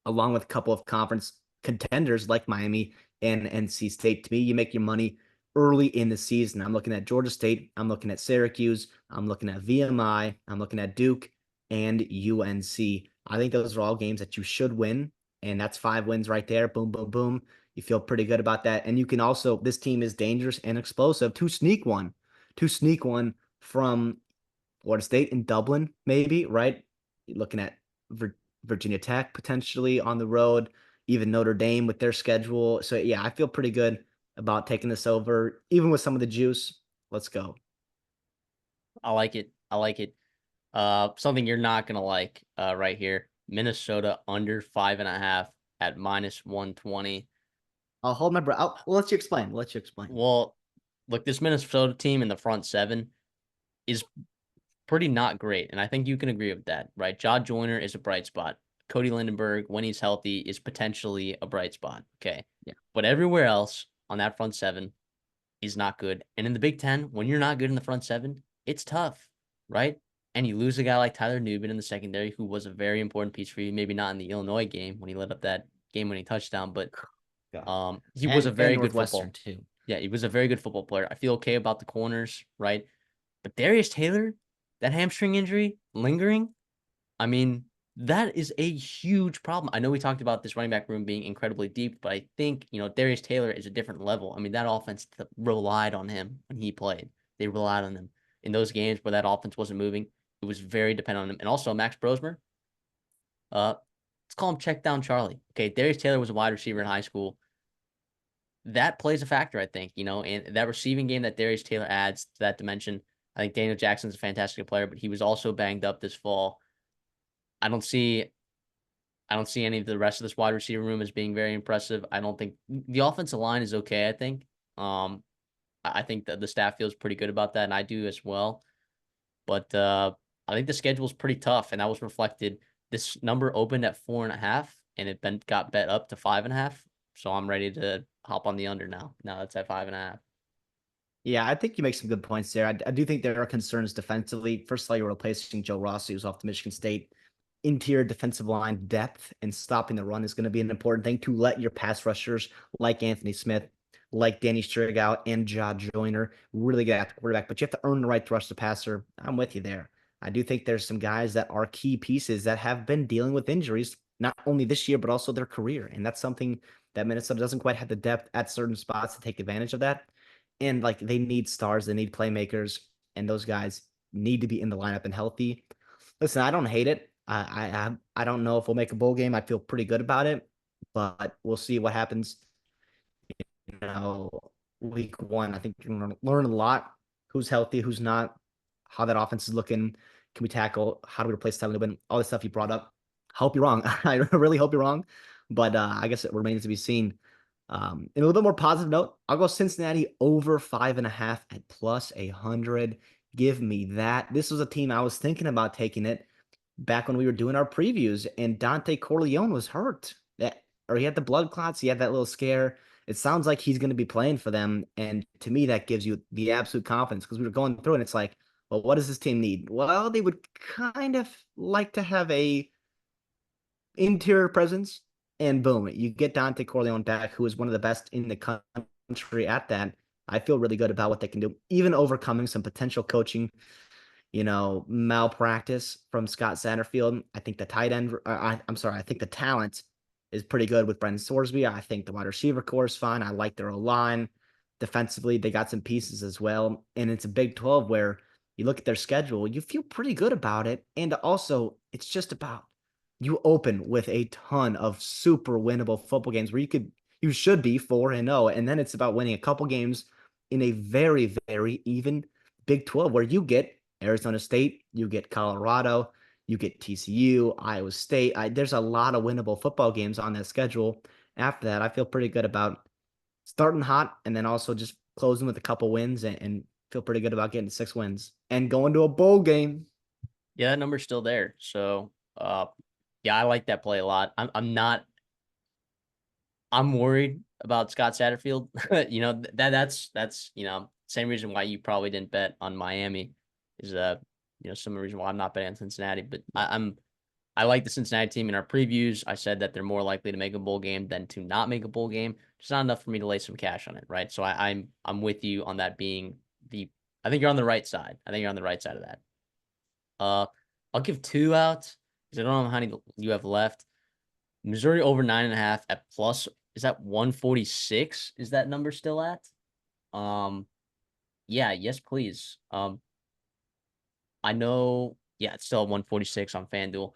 Speaker 2: along with a couple of conference contenders like Miami and NC State. To me, you make your money early in the season. I'm looking at Georgia State. I'm looking at Syracuse. I'm looking at VMI. I'm looking at Duke and UNC. I think those are all games that you should win. And that's 5 wins right there. Boom, boom, boom. You feel pretty good about that. And you can also, this team is dangerous and explosive to sneak one from Florida State in Dublin, maybe, right? You're looking at Virginia Tech potentially on the road, even Notre Dame with their schedule. So, yeah, I feel pretty good about taking this over, even with some of the juice. Let's go.
Speaker 1: I like it. I like it. Something you're not gonna like right here. Minnesota under 5.5 at -120.
Speaker 2: I'll hold my breath. Well, let you explain. Let you explain.
Speaker 1: Well, look, this Minnesota team in the front seven is pretty not great, and I think you can agree with that, right? Jaw Joyner is a bright spot. Cody Lindenberg, when he's healthy, is potentially a bright spot. Okay.
Speaker 2: Yeah.
Speaker 1: But everywhere else on that front seven is not good. And in the Big Ten, when you're not good in the front seven, it's tough, right? And you lose a guy like Tyler Nubin in the secondary, who was a very important piece for you. Maybe not in the Illinois game when he led up that game-winning touchdown, but
Speaker 2: God.
Speaker 1: he was a
Speaker 2: And
Speaker 1: very good
Speaker 2: Northwestern
Speaker 1: football.
Speaker 2: too.
Speaker 1: Yeah, he was a very good football player. I feel okay about the corners, right? But Darius Taylor, that hamstring injury lingering, I mean, that is a huge problem. I know we talked about this running back room being incredibly deep, but I think, Darius Taylor is a different level. I mean, that offense relied on him when he played. They relied on him in those games where that offense wasn't moving. It was very dependent on him. And also Max Brosmer, let's call him check down Charlie. Okay, Darius Taylor was a wide receiver in high school. That plays a factor, I think, and that receiving game that Darius Taylor adds to that dimension. I think Daniel Jackson's a fantastic player, but he was also banged up this fall. I don't see any of the rest of this wide receiver room as being very impressive. I don't think the offensive line is okay, I think. I think that the staff feels pretty good about that, and I do as well. But I think the schedule is pretty tough, and that was reflected. This number opened at 4.5, and it got bet up to 5.5. So I'm ready to hop on the under now. Now it's at 5.5.
Speaker 2: Yeah, I think you make some good points there. I do think there are concerns defensively. First of all, you're replacing Joe Rossi, who's off the Michigan State. Interior defensive line depth and stopping the run is going to be an important thing to let your pass rushers like Anthony Smith, like Danny Strigow, and Jaw Joyner really get at the quarterback. But you have to earn the right to rush the passer. I'm with you there. I do think there's some guys that are key pieces that have been dealing with injuries, not only this year, but also their career. And that's something that Minnesota doesn't quite have the depth at certain spots to take advantage of that. And like they need stars, they need playmakers, and those guys need to be in the lineup and healthy. Listen, I don't hate it. I don't know if we'll make a bowl game. I feel pretty good about it, but we'll see what happens. You know, week 1, I think you're gonna learn a lot. Who's healthy, who's not, how that offense is looking. Can we tackle? How do we replace Tyler Nubin? All the stuff you brought up. Hope you're wrong. I really hope you're wrong, but I guess it remains to be seen. In a little bit more positive note, I'll go Cincinnati over 5.5 at +100. Give me that. This was a team I was thinking about taking it back when we were doing our previews, and Dante Corleone was hurt. Or he had the blood clots. He had that little scare. It sounds like he's going to be playing for them, and to me, that gives you the absolute confidence because we were going through, and it's like, well, what does this team need? Well, they would kind of like to have a interior presence, and boom, you get Dante Corleone back, who is one of the best in the country at that. I feel really good about what they can do, even overcoming some potential coaching malpractice from Scott Satterfield. I think the tight end, I'm sorry, I think the talent is pretty good with Brendan Sorsby. I think the wide receiver core is fine. I like their line. Defensively, they got some pieces as well. And it's a Big 12 where you look at their schedule, you feel pretty good about it. And also, it's just about you open with a ton of super winnable football games where you should be 4-0. And then it's about winning a couple games in a very, very even Big 12 where you get Arizona State, you get Colorado, you get TCU, Iowa State. There's a lot of winnable football games on that schedule. After that, I feel pretty good about starting hot and then also just closing with a couple wins and feel pretty good about getting 6 wins and going to a bowl game.
Speaker 1: Yeah, that number's still there. So, yeah, I like that play a lot. I'm not. I'm worried about Scott Satterfield. That's same reason why you probably didn't bet on Miami is some reason why I'm not betting on Cincinnati. But I like the Cincinnati team in our previews. I said that they're more likely to make a bowl game than to not make a bowl game. It's not enough for me to lay some cash on it, right? So I'm with you on that being the. I think you're on the right side. I think you're on the right side of that. Uh, I'll give two out because I don't know how many you have left. Missouri over 9.5 at plus. Is that 146? Is that number still at? Um, yeah, yes, please. I know. Yeah, it's still at 146 on FanDuel.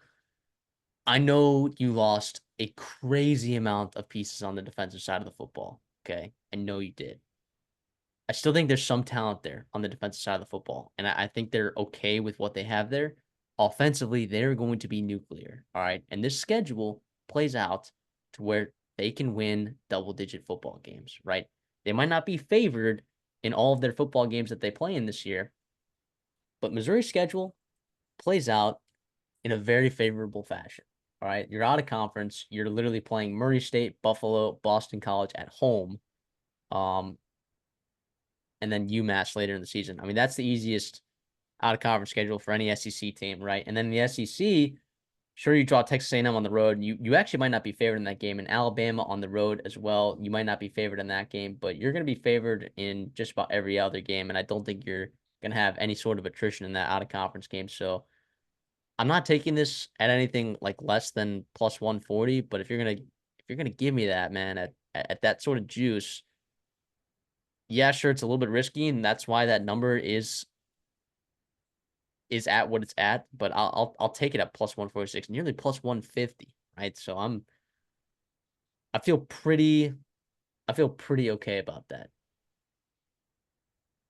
Speaker 1: I know you lost a crazy amount of pieces on the defensive side of the football. Okay, I know you did. I still think there's some talent there on the defensive side of the football, and I think they're okay with what they have there. Offensively, they're going to be nuclear. All right, and this schedule plays out to where they can win double-digit football games. Right, they might not be favored in all of their football games that they play in this year, but Missouri's schedule plays out in a very favorable fashion. All right, you're out of conference. You're literally playing Murray State, Buffalo, Boston College at home. Um, and then UMass later in the season. I mean, that's the easiest out of conference schedule for any SEC team, right? And then the SEC, sure, you draw Texas A&M on the road. You actually might not be favored in that game, and Alabama on the road as well. You might not be favored in that game, but you're going to be favored in just about every other game, and I don't think you're going to have any sort of attrition in that out of conference game. So I'm not taking this at anything like less than plus 140, but if you're gonna give me that, man, at that sort of juice, yeah, sure, it's a little bit risky, and that's why that number is at what it's at. But I'll take it at plus 146, nearly plus 150, right? So I feel pretty I feel pretty okay about that.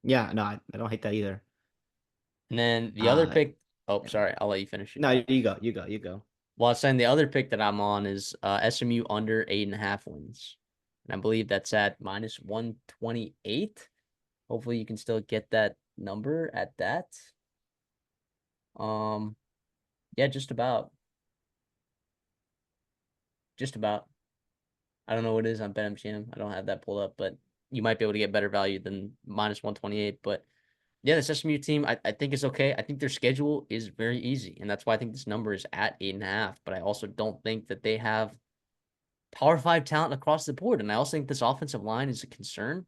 Speaker 2: Yeah, no, I don't hate that either.
Speaker 1: And then the other
Speaker 2: Uh,
Speaker 1: pick, oh,
Speaker 2: yeah.
Speaker 1: sorry, I'll let you finish it.
Speaker 2: No, you go, you go, you go.
Speaker 1: Well, I was saying the other pick that I'm on is SMU under 8.5 wins, and I believe that's at minus 128. Hopefully, you can still get that number at that. Um, yeah, just about. I don't know what it is on BetMGM. I don't have that pulled up, but you might be able to get better value than minus 128. But yeah, this SMU team, I think is okay. I think their schedule is very easy, and that's why I think this number is at 8.5. But I also don't think that they have Power Five talent across the board, and I also think this offensive line is a concern.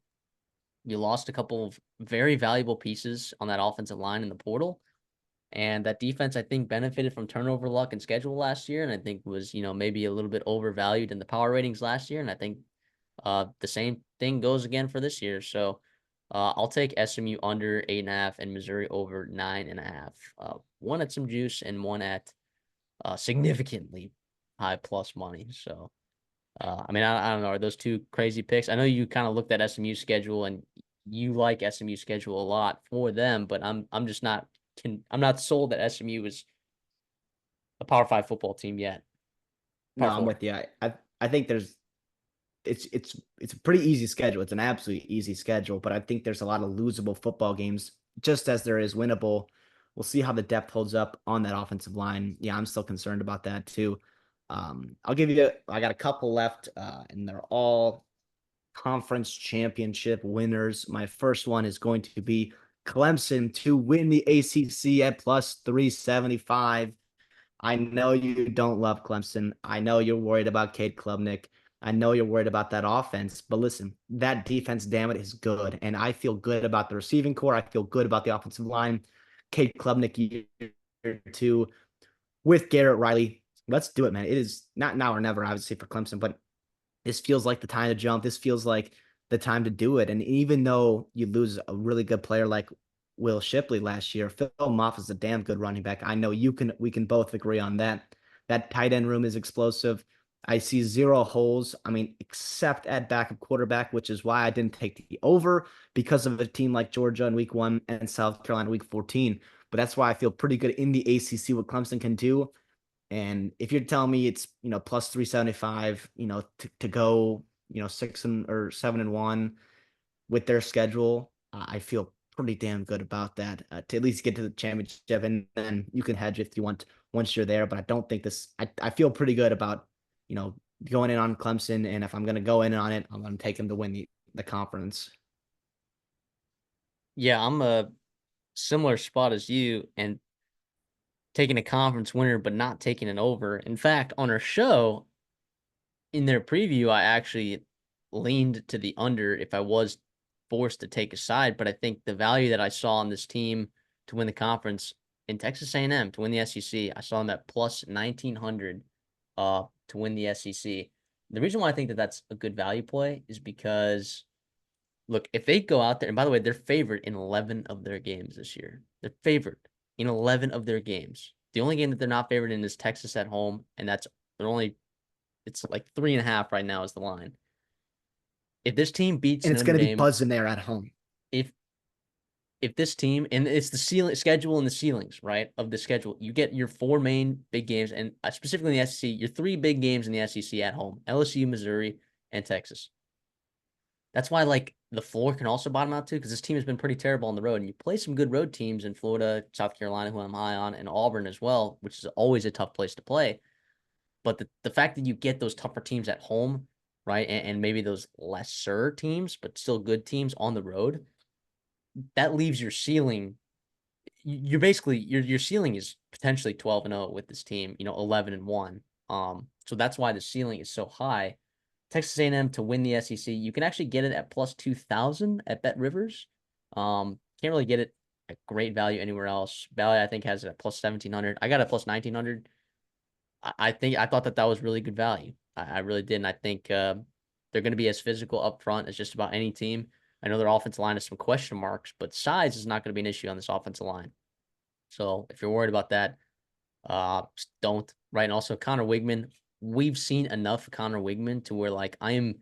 Speaker 1: You lost a couple of very valuable pieces on that offensive line in the portal. And that defense, I think, benefited from turnover luck and schedule last year, and I think was, maybe a little bit overvalued in the power ratings last year. And I think the same thing goes again for this year. So I'll take SMU under 8.5 and Missouri over 9.5. One at some juice and one at significantly high plus money. So I mean, I don't know. Are those two crazy picks? I know you kind of looked at SMU schedule and you like SMU schedule a lot for them, but I'm just not I'm not sold that SMU is a Power Five football team yet.
Speaker 2: No,
Speaker 1: Power
Speaker 2: I'm
Speaker 1: Four.
Speaker 2: with you. I think it's a pretty easy schedule. It's an absolutely easy schedule, but I think there's a lot of losable football games, just as there is winnable. We'll see how the depth holds up on that offensive line. Yeah, I'm still concerned about that too. I got a couple left, and they're all conference championship winners. My first one is going to be Clemson to win the ACC at plus 375. I know you don't love Clemson. I know you're worried about Cade Klubnik. I know you're worried about that offense, but listen, that defense, damn it, is good. And I feel good about the receiving core. I feel good about the offensive line. Kate Klubnik year two with Garrett Riley. Let's do it, man. It is not now or never, obviously, for Clemson, but this feels like the time to jump. This feels like the time to do it. And even though you lose a really good player like Will Shipley last year, Phil Moff is a damn good running back. I know we can both agree on that. That tight end room is explosive. I see zero holes. I mean, except at backup quarterback, which is why I didn't take the over because of a team like Georgia in week 1 and South Carolina week 14. But that's why I feel pretty good in the ACC what Clemson can do. And if you're telling me it's, plus 375, to go, 6 or 7-1 with their schedule, I feel pretty damn good about that to at least get to the championship. And then you can hedge if you want once you're there. But I don't think I feel pretty good about, you know, going in on Clemson. And if I'm going to go in on it, I'm going to take them to win the conference.
Speaker 1: Yeah, I'm a similar spot as you and taking a conference winner, but not taking an over. In fact, on our show, in their preview, I actually leaned to the under if I was forced to take a side. But I think the value that I saw on this team to win the conference in Texas A&M to win the SEC, I saw them at plus 1900 to win the SEC. The reason why I think that that's a good value play is because look, if they go out there, and by the way, they're favored in 11 of their games this year. They're favored in 11 of their games. The only game that they're not favored in is Texas at home, and they're only it's like 3.5 right now is the line. If this team beats
Speaker 2: And it's
Speaker 1: Notre
Speaker 2: going to be
Speaker 1: Dame,
Speaker 2: buzzing there at home.
Speaker 1: if if this team and it's the ceiling schedule and the ceilings right of the schedule, you get your four main big games, and specifically in the SEC, your three big games in the SEC at home: LSU, Missouri, and Texas. That's why like the floor can also bottom out too, because this team has been pretty terrible on the road. And you play some good road teams in Florida, South Carolina, who I'm high on, and Auburn as well, which is always a tough place to play. But the fact that you get those tougher teams at home, right, and maybe those lesser teams, but still good teams on the road, that leaves your ceiling. You're basically your ceiling is potentially 12-0 with this team, 11-1. So that's why the ceiling is so high. Texas A&M to win the SEC. You can actually get it at plus 2,000 at Bet Rivers. Can't really get it at great value anywhere else. Valley, I think, has it at plus 1,700. I got it plus 1,900. I thought that was really good value. I really did. And I think they're going to be as physical up front as just about any team. I know their offensive line has some question marks, but size is not going to be an issue on this offensive line. So if you're worried about that, don't. Right. And also Connor Wigman, we've seen enough of Connor Wigman to where like I'm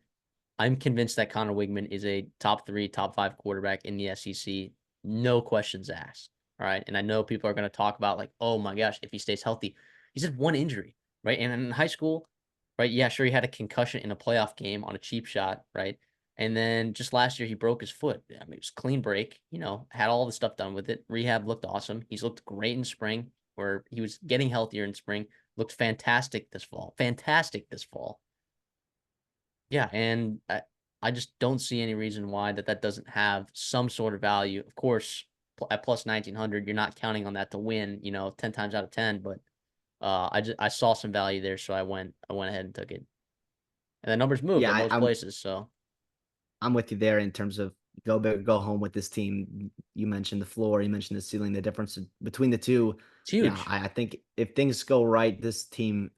Speaker 1: convinced that Connor Wigman is a top 3, top 5 quarterback in the SEC. No questions asked. All right. And I know people are going to talk about like, oh my gosh, if he stays healthy, he's had one injury, right? And in high school, right? Yeah, sure, he had a concussion in a playoff game on a cheap shot, right? And then just last year, he broke his foot. I mean, it was a clean break, had all the stuff done with it. Rehab looked awesome. He's looked great in spring, where he was getting healthier in spring. Looked fantastic this fall. Fantastic this fall. Yeah, and I just don't see any reason why that doesn't have some sort of value. Of course, at plus 1,900, you're not counting on that to win, 10 times out of 10, but I saw some value there, so I went ahead and took it. And the numbers moved
Speaker 2: Yeah,
Speaker 1: at most places, so
Speaker 2: I'm with you there in terms of go big or go home with this team. You mentioned the floor, you mentioned the ceiling, the difference between the two.
Speaker 1: it's
Speaker 2: Yeah,
Speaker 1: huge.
Speaker 2: I think if things go right, this team,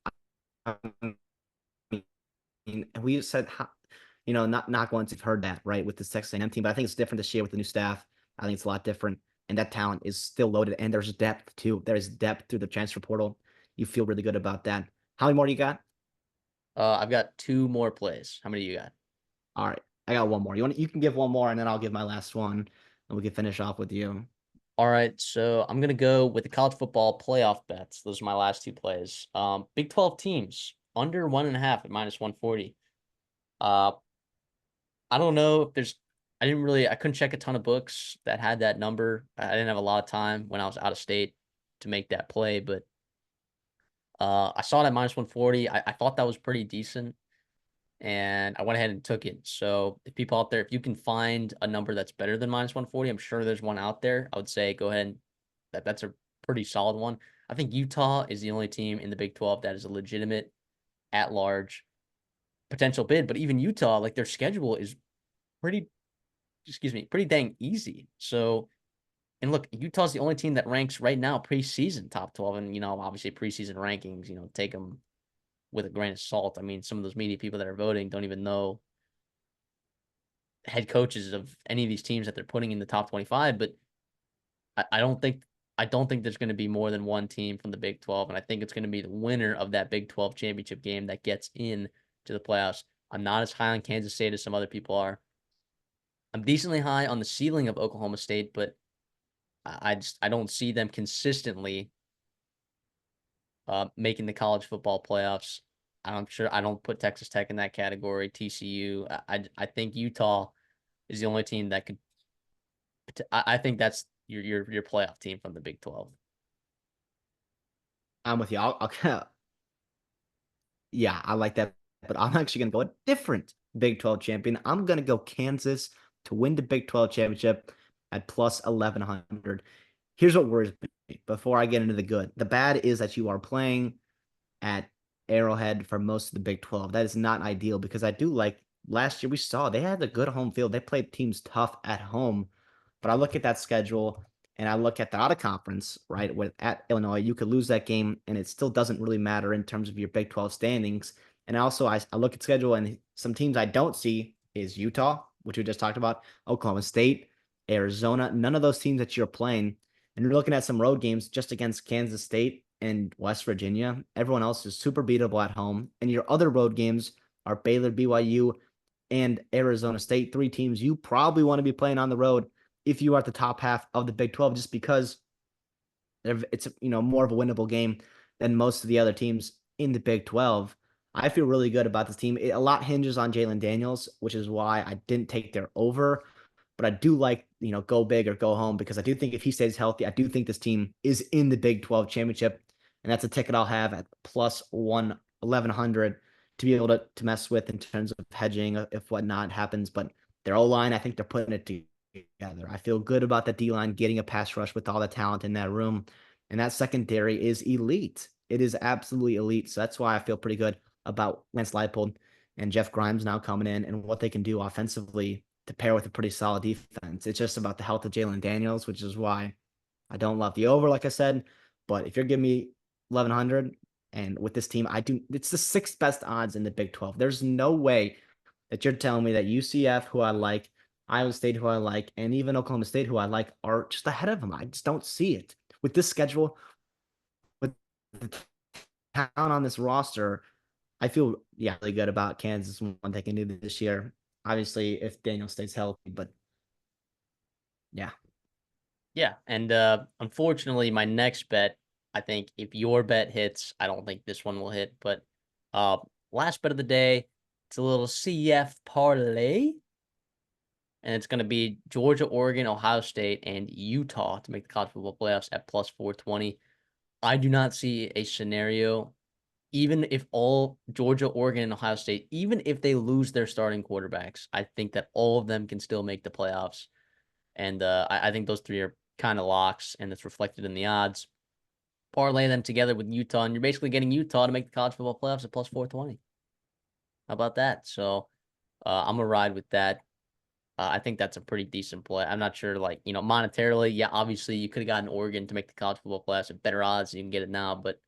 Speaker 2: I mean, we said, not once you've heard that, right, with this Texas A&M team, but I think it's different this year with the new staff. I think it's a lot different, and that talent is still loaded, and there's depth too. There's depth through the transfer portal. You feel really good about that. How many more do you got?
Speaker 1: I've got two more plays. How many you got?
Speaker 2: All right, I got one more. You can give one more, and then I'll give my last one, and we can finish off with you.
Speaker 1: All right, so I'm gonna go with the college football playoff bets. Those are my last two plays. Big 12 teams under 1.5 at minus 140. Uh, I don't know if there's. I couldn't check a ton of books that had that number. I didn't have a lot of time when I was out of state to make that play, but I saw it at minus 140. I thought that was pretty decent, and I went ahead and took it. So if people out there, if you can find a number that's better than minus 140, I'm sure there's one out there. I would say go ahead and that's a pretty solid one. I think Utah is the only team in the Big 12 that is a legitimate at large potential bid. But even Utah, like their schedule is pretty, pretty dang easy. So And look, Utah's the only team that ranks right now preseason top 12. And, obviously preseason rankings, take them with a grain of salt. I mean, some of those media people that are voting don't even know head coaches of any of these teams that they're putting in the top 25. But I don't think there's going to be more than one team from the Big 12, and I think it's going to be the winner of that Big 12 championship game that gets in to the playoffs. I'm not as high on Kansas State as some other people are. I'm decently high on the ceiling of Oklahoma State, but I don't see them consistently making the college football playoffs. I'm sure I don't put Texas Tech in that category. TCU. I think Utah is the only team that could. I think that's your playoff team from the Big 12.
Speaker 2: I'm with you. Yeah, I like that. But I'm actually going to go a different Big 12 champion. I'm going to go Kansas to win the Big 12 championship at plus 1100. Here's what worries me before I get into the good. The bad is that you are playing at Arrowhead for most of the Big 12. That is not ideal because I do like last year we saw they had a good home field. They played teams tough at home. But I look at that schedule and I look at the out of conference, right? With at Illinois, you could lose that game and it still doesn't really matter in terms of your Big 12 standings. And also, I look at schedule and some teams I don't see is Utah, which we just talked about, Oklahoma State, Arizona. None of those teams that you're playing. And you're looking at some road games just against Kansas State and West Virginia. Everyone else is super beatable at home. And your other road games are Baylor, BYU, and Arizona State, three teams you probably want to be playing on the road if you are at the top half of the Big 12, just because it's more of a winnable game than most of the other teams in the Big 12. I feel really good about this team. A lot hinges on Jalen Daniels, which is why I didn't take their over. But I do like, go big or go home because I do think if he stays healthy, I do think this team is in the Big 12 championship. And that's a ticket I'll have at plus 1100 to be able to mess with in terms of hedging if whatnot happens. But their O line, I think they're putting it together. I feel good about the D line getting a pass rush with all the talent in that room. And that secondary is elite. It is absolutely elite. So that's why I feel pretty good about Lance Leipold and Jeff Grimes now coming in and what they can do offensively to pair with a pretty solid defense. It's just about the health of Jalen Daniels, which is why I don't love the over, like I said. But if you're giving me 1100 and with this team, it's the sixth best odds in the Big 12. There's no way that you're telling me that UCF, who I like, Iowa State, who I like, and even Oklahoma State, who I like, are just ahead of them. I just don't see it. With this schedule, with the talent on this roster, I feel really good about Kansas and what they can do this year. Obviously, if Daniel stays healthy, but yeah.
Speaker 1: Yeah, and unfortunately, my next bet, I think if your bet hits, I don't think this one will hit. But uh, last bet of the day, it's a little CF parlay, and it's going to be Georgia, Oregon, Ohio State, and Utah to make the college football playoffs at plus 420. I do not see a scenario, even if all Georgia, Oregon, and Ohio State, even if they lose their starting quarterbacks, I think that all of them can still make the playoffs. And I think those three are kind of locks, and it's reflected in the odds. Parlay them together with Utah, and you're basically getting Utah to make the college football playoffs at plus 420. How about that? So I'm going to ride with that. I think that's a pretty decent play. I'm not sure, like, monetarily, yeah, obviously you could have gotten Oregon to make the college football playoffs at better odds. You can get it now, but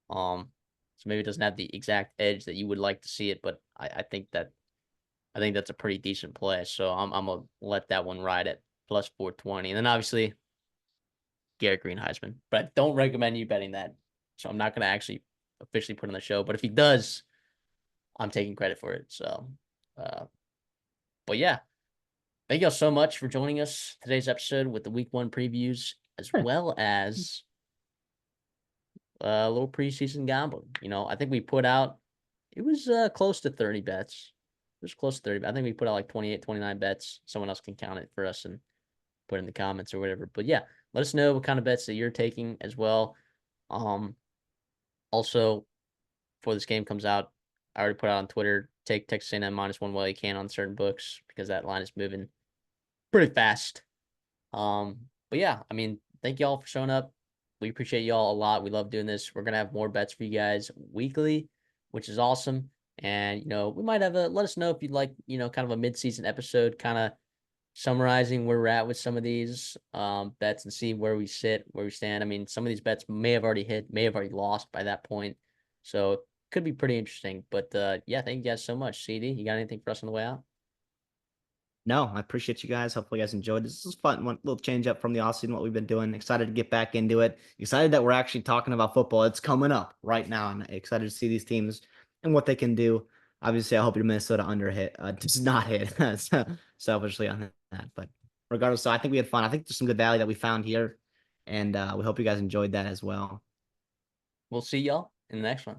Speaker 1: so maybe it doesn't have the exact edge that you would like to see it, but I think that's a pretty decent play. So I'm gonna let that one ride at plus 420. And then obviously Garrett Green Heisman. But I don't recommend you betting that. So I'm not gonna actually officially put on the show. But if he does, I'm taking credit for it. So uh but yeah. Thank y'all so much for joining us today's episode with the week one previews, as well as a little preseason gambling. I think we put out it was close to 30 bets. It was close to 30. I think we put out like 28, 29 bets. Someone else can count it for us and put in the comments or whatever. But yeah, let us know what kind of bets that you're taking as well. Um, Also, before this game comes out, I already put out on Twitter, take Texas A&M -1 while you can on certain books because that line is moving pretty fast. But yeah, I mean, thank y'all for showing up. We appreciate y'all a lot. We love doing this. We're gonna have more bets for you guys weekly, which is awesome. And we might have let us know if you'd like, kind of a mid-season episode, kind of summarizing where we're at with some of these bets and see where we sit, where we stand. I mean, some of these bets may have already hit, may have already lost by that point. So could be pretty interesting. But yeah, thank you guys so much. CD, you got anything for us on the way out?
Speaker 2: No, I appreciate you guys. Hopefully, you guys enjoyed. This is fun. One little change up from the offseason, what we've been doing. Excited to get back into it. Excited that we're actually talking about football. It's coming up right now, and excited to see these teams and what they can do. Obviously, I hope your Minnesota under hit does not hit selfishly on that. But regardless, so I think we had fun. I think there's some good value that we found here, and we hope you guys enjoyed that as well.
Speaker 1: We'll see y'all in the next one.